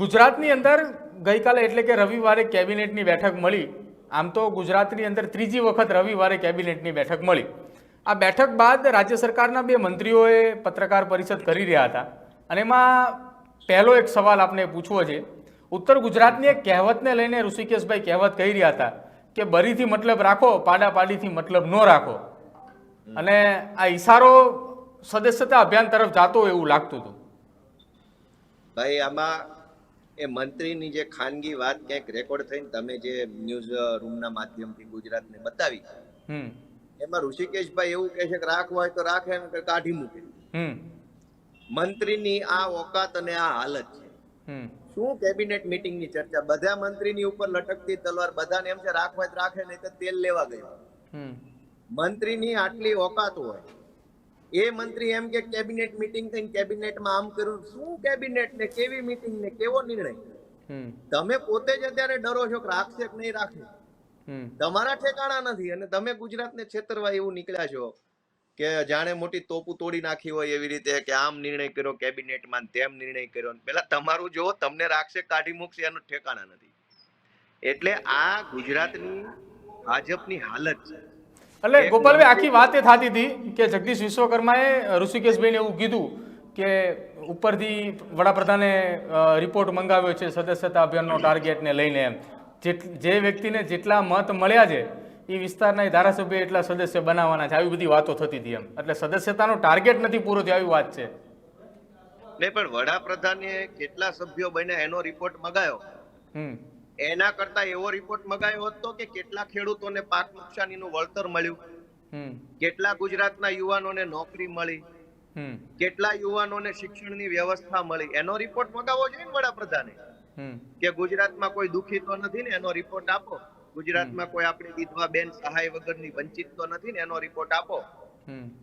ગુજરાતની અંદર ગઈકાલે એટલે કે રવિવારે કેબિનેટની બેઠક મળી. આમ તો ગુજરાતની અંદર ત્રીજી વખત રવિવારે કેબિનેટની બેઠક મળી. આ બેઠક બાદ રાજ્ય સરકારના બે મંત્રીઓએ પત્રકાર પરિષદ કરી રહ્યા હતા અને એમાં પહેલો એક સવાલ આપણે પૂછવો છે. ઉત્તર ગુજરાતની એક કહેવતને લઈને ઋષિકેશભાઈ કહેવત કહી રહ્યા હતા કે બરીથી મતલબ રાખો, પાડાપાડીથી મતલબ ન રાખો. અને આ ઈશારો સદસ્યતા અભિયાન તરફ જાતો એવું લાગતું હતું. ભાઈ આમાં એ મંત્રીની જે ખાનગી વાત ક્યાંક રેકોર્ડ થઈને તમે જે ન્યૂઝ રૂમના માધ્યમથી ગુજરાતને બતાવી, એમાં ઋષિકેશભાઈ એવું કહે છે કે રાખવા હોય તો રાખે ને કાઢી મૂકે. મંત્રીની આ ઓકાત અને આ હાલત છે. શું કેબિનેટ મીટિંગની ચર્ચા? બધા મંત્રીની ઉપર લટકતી તલવાર, બધાને એમ છે રાખવા હોય તો રાખે, નહીં તો તેલ લેવા ગયો. મંત્રીની આટલી ઓકાત હોય, એ મંત્રી એમ કે કેબિનેટ મીટિંગ થઈને કેબિનેટમાં આમ કર્યું. શું કેબિનેટ ને કેવી મીટિંગ ને કેવો નિર્ણય? તમે પોતે જ અત્યારે ડરો છો કે રાખશે કે નહીં રાખે. તમારા ઠેકાણા નથી અને તમે ગુજરાતને છેતરવા એવું નીકળ્યા છો કે જાણે મોટી તોપુ તોડી નાખી હોય એવી રીતે કે આમ નિર્ણય કર્યો કેબિનેટમાં, તેમ નિર્ણય કર્યો. પેલા તમારું જો તમને રાખશે કાઢી મૂકશે એનું ઠેકાણા નથી. એટલે આ ગુજરાતની ભાજપની હાલત છે. એટલે ગોપાલભાઈ આખી વાત એ થતી હતી કે જગદીશ વિશ્વકર્માએ ઋષિકેશભાઈને એવું કીધું કે ઉપરથી વડાપ્રધાને રિપોર્ટ મંગાવ્યો છે સદસ્યતા અભિયાનનો ટાર્ગેટને લઈને. એમ જે વ્યક્તિને જેટલા મત મળ્યા છે એ વિસ્તારના ધારાસભ્ય એટલા સદસ્ય બનાવવાના છે, આવી બધી વાતો થતી હતી. એમ એટલે સદસ્યતાનો ટાર્ગેટ નથી પૂરો થયો આવી વાત છે. નહીં પણ વડાપ્રધાને કેટલા સભ્યો બન્યા એનો રિપોર્ટ મંગાયો. એના કરતા એવો રિપોર્ટ મંગાયો હતો કે કેટલા ખેડૂતોને પાક નુકસાનીનું વળતર મળ્યું, કેટલા ગુજરાતના યુવાનોને નોકરી મળી, કેટલા યુવાનોને શિક્ષણની વ્યવસ્થા મળી, એનો રિપોર્ટ મંગાવવો જોઈએ ને વડાપ્રધાને. કે ગુજરાતમાં કોઈ દુખી તો નથી ને, એનો રિપોર્ટ આપો. ગુજરાતમાં કોઈ આપણી વિધવા બેન સહાય વગરની વંચિત તો નથી ને, એનો રિપોર્ટ આપો.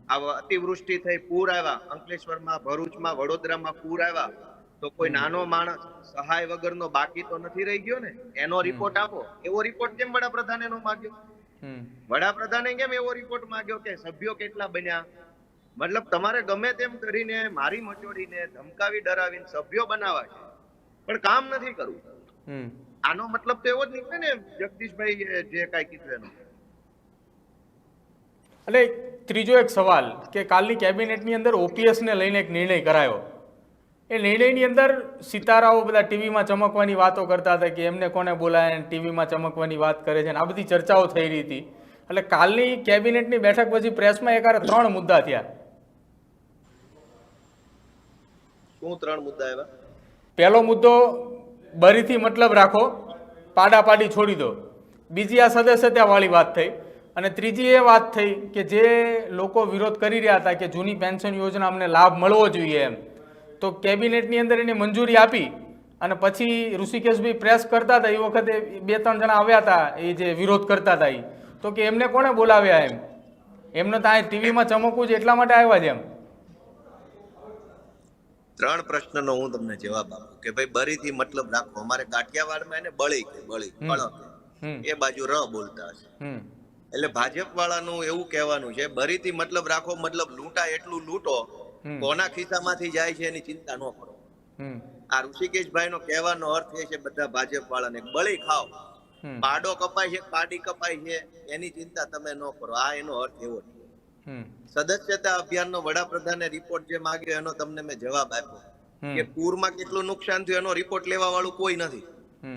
આ અતિવૃષ્ટિ થઈ, પૂર આવ્યા અંકલેશ્વરમાં, ભરૂચમાં, વડોદરામાં પૂર આવ્યા, તો કોઈ નાનો માણસ સહાય વગરનો બાકી તો નથી રહી ગયો ને, એનો રિપોર્ટ આપો. એવો રિપોર્ટ કેમ વડાપ્રધાને નો માંગ્યો? વડાપ્રધાને કેમ એવો રિપોર્ટ માંગ્યો કે સભ્યો કેટલા બન્યા? મતલબ તમારે ગમે તેમ કરીને મારી મચોડીને ધમકાવી ડરાવીને સભ્યો બનાવવા છે, પણ કામ નથી કરવું. આનો મતલબ તો એવો જ નીકળે ને જગદીશભાઈ જે કાંઈ કીધું એનો. એટલે ત્રીજો એક સવાલ કે કાલની કેબિનેટની અંદર ઓપીએસ ને લઈને એક નિર્ણય કરાયો. એ નિર્ણયની અંદર સિતારાઓ બધા ટીવીમાં ચમકવાની વાતો કરતા હતા કે એમને કોને બોલાય, ટીવીમાં ચમકવાની વાત કરે છે, આ બધી ચર્ચાઓ થઈ રહી હતી. એટલે કાલની કેબિનેટની બેઠક પછી પ્રેસમાં એકારે 3 મુદ્દા થયા. શું 3 મુદ્દા આવ્યા? પહેલો મુદ્દો બરીથી મતલબ રાખો, પાડાપાડી છોડી દો. બીજી આ સદસ્યતા વાળી વાત થઈ. અને ત્રીજી એ વાત થઈ કે જે લોકો વિરોધ કરી રહ્યા હતા કે જૂની પેન્શન યોજના અમને લાભ મળવો જોઈએ એમ, તો કેબિનેટની અંદર એને મંજૂરી આપી. અને પછી ઋષિકેશભાઈ પ્રેસ કરતા હતા એ વખતે 2-3 જણા આવ્યા હતા એ જે વિરોધ કરતા હતા, એ તો કે એમને કોને બોલાવ્યા એમ, એમને તો આ ટીવીમાં ચમકવું છે એટલા માટે આવ્યા છે એમ. 3 પ્રશ્નનો હું તમને જવાબ આપું કે ભાઈ બરીથી મતલબ રાખો. અમારે કાઠિયાવાડમાં એને બળી કે બળી બળો એ બાજુ ર બોલતા હશે. એટલે ભાજપ વાળાનું એવું કહેવાનું છે બરીથી મતલબ રાખો, મતલબ લૂંટા એટલું લૂંટો, કોના ખિસ્સામાંથી જાય છે એની ચિંતા ન કરો. આ ઋષિકેશભાઈ નો કહેવાનો અર્થ એ છે બધા ભાજપ વાળાને બળી ખાઓ, પાડો કપાય છે, પાડી કપાય છે, એની ચિંતા તમે ન કરો. આ એનો અર્થ એવો છે. સદસ્યતા અભિયાનનો વડાપ્રધાને રિપોર્ટ જે માંગ્યો એનો તમને મેં જવાબ આપ્યો કે પૂરમાં કેટલું નુકસાન થયું એનો રિપોર્ટ લેવા વાળું કોઈ નથી.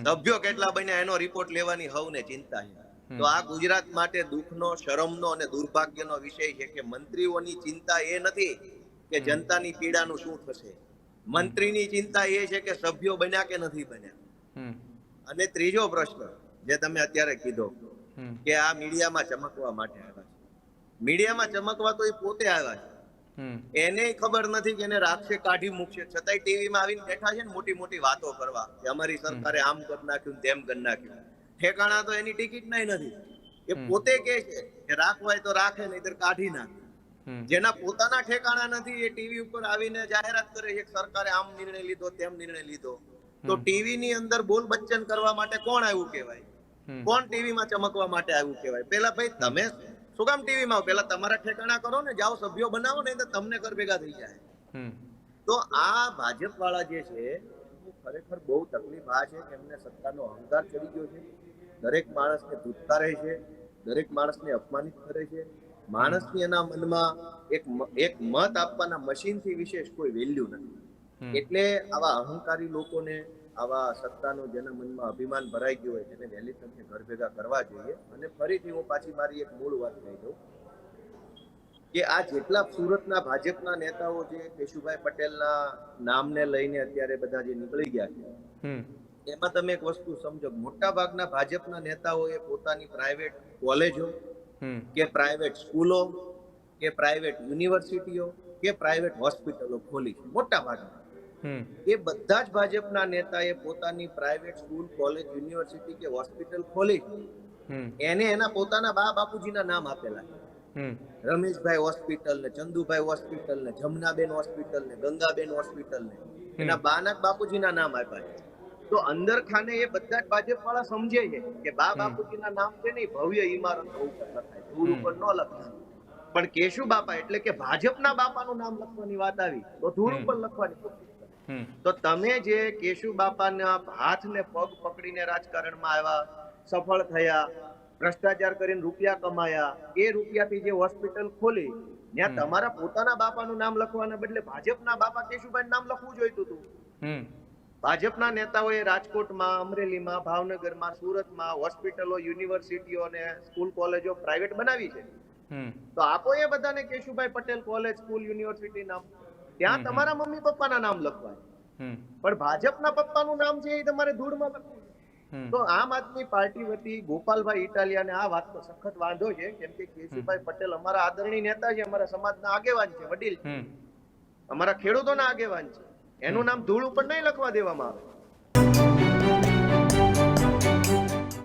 સભ્યો કેટલા બન્યા એનો રિપોર્ટ લેવાની હવને ચિંતા છે. તો આ ગુજરાત માટે દુઃખનો, શરમનો અને દુર્ભાગ્યનો વિષય છે કે મંત્રીઓની ચિંતા એ નથી કે જનતાની પીડાનું શું થશે. મંત્રીની ચિંતા એ છે કે સભ્યો બન્યા કે નથી બન્યા. અને ત્રીજો પ્રશ્ન જે તમે અત્યારે કીધો કે આ મીડિયામાં ચમકવા માટે આવ્યા છે. મીડિયામાં ચમકવા તો એ પોતે આવ્યા છે. એને ખબર નથી કે એને રાખશે કાઢી મૂકશે, છતાંય ટીવીમાં આવીને બેઠા છે ને મોટી મોટી વાતો કરવા કે અમારી સરકારે આમ કરી નાખ્યું, તેમ કરી નાખ્યું. ઠેકાણા તો એની ટિકિટ નાય નથી. એ પોતે કે છે કે રાખવાય તો રાખે, નહીતર કાઢી નાખે. જેના પોતાના ઠેકાણા નથી એ ટીવી ઉપર આવીને જાહેરાત કરે છે કે સરકારે આમ નિર્ણય લીધો, તેમ નિર્ણય લીધો. તો ટીવી ની અંદર બોલ બચ્ચન કરવા માટે કોણ આવ્યું કહેવાય? કોણ ટીવીમાં ચમકવા માટે આવ્યું કહેવાય? પેલા ભાઈ તમે શું કામ ટીવીમાં? પેલા તમારા ઠેકાણા કરો ને, જાઓ સભ્યો બનાવો ને, તો તમને કર ભેગા થઈ જાય. તો આ ભાજપ વાળા જે છે ખરેખર બહુ તકલીફ આ છે કે એમને સત્તાનો અહંકાર ચડી ગયો છે. દરેક માણસને ધૂતકારે છે, દરેક માણસને અપમાનિત કરે છે. માણસની એના મનમાં એક મત આપવાના મશીનથી વિશેષ કોઈ વેલ્યુ નથી. એટલે આવા અહંકારી લોકોને, આવા સત્તાનો જેના મનમાં અભિમાન ભરાઈ ગયું હોય તેને વહેલી તકે ઘર ભેગા કરવા જોઈએ. અને ફરીથી હું પાછી મારી એક મૂળ વાત કહી દઉં કે આ જેટલા સુરતના ભાજપના નેતાઓ છે, કેશુભાઈ પટેલના નામને લઈને અત્યારે બધા જે નીકળી ગયા છે, એમાં તમે એક વસ્તુ સમજો, મોટા ભાગના ભાજપના નેતાઓએ પોતાની પ્રાઇવેટ કોલેજો કે પ્રાઇવેટ સ્કૂલો કે પ્રાઇવેટ યુનિવર્સિટીઓ કે પ્રાઇવેટ હોસ્પિટલો ખોલી છે. મોટા ભાગના એ બધા જ ભાજપના નેતાએ પોતાની પ્રાઇવેટ સ્કૂલ, કોલેજ, યુનિવર્સિટી કે હોસ્પિટલ ખોલી એને એના પોતાના બા બાપુજીના નામ આપેલા છે. રમેશભાઈ હોસ્પિટલ ને, ચંદુભાઈ હોસ્પિટલ ને, જમનાબેન હોસ્પિટલ ને, ગંગાબેન હોસ્પિટલ ને, એના બાના બાપુજીના નામ આપ્યા છે. તો અંદર ખાને એ બધા જ ભાજપ વાળા સમજે છે કે બા બાપુજીના નામ છે ને ભવ્ય ઇમારત ઉપર લખાય, ધૂળ ઉપર ન લખાય. પણ કેશુ બાપા એટલે કે ભાજપના બાપાનું નામ લખવાની વાત આવી તો ધૂળ ઉપર લખવાની કોશિશ કરે. તો તમે જે કેશુ બાપાના હાથ ને પગ પકડીને રાજકારણમાં આવ્યા, સફળ થયા, ભ્રષ્ટાચાર કરીને રૂપિયા કમાયા, એ રૂપિયાથી જે હોસ્પિટલ ખોલી ત્યાં તમારા પોતાના બાપાનું નામ લખવાના બદલે ભાજપના બાપા કેશુભાઈ નામ લખવું જોઈતું હતું. ભાજપના નેતાઓએ રાજકોટમાં, અમરેલીમાં, ભાવનગરમાં, સુરતમાં હોસ્પિટલો, યુનિવર્સિટીઓ અને સ્કૂલ કોલેજો પ્રાઇવેટ બનાવી છે. તો આપો એ બધાને Keshubhai Patel college, school, university નામ. ત્યાં તમારા મમ્મી પપ્પાના નામ લખવાય. પણ ભાજપના પપ્પાનું નામ છે એ તમારે ધૂળમાં લખવું. તો આમ આદમી પાર્ટી વતી ગોપાલભાઈ ઇટાલિયાને આ વાતનો સખત વાંધો છે, કેમ કે કેશુભાઈ પટેલ અમારા આદરણીય નેતા છે, અમારા સમાજના આગેવાન છે, વડીલ છે, અમારા ખેડૂતોના આગેવાન છે. એનું નામ ધૂળ ઉપર નહીં લખવા દેવામાં આવે.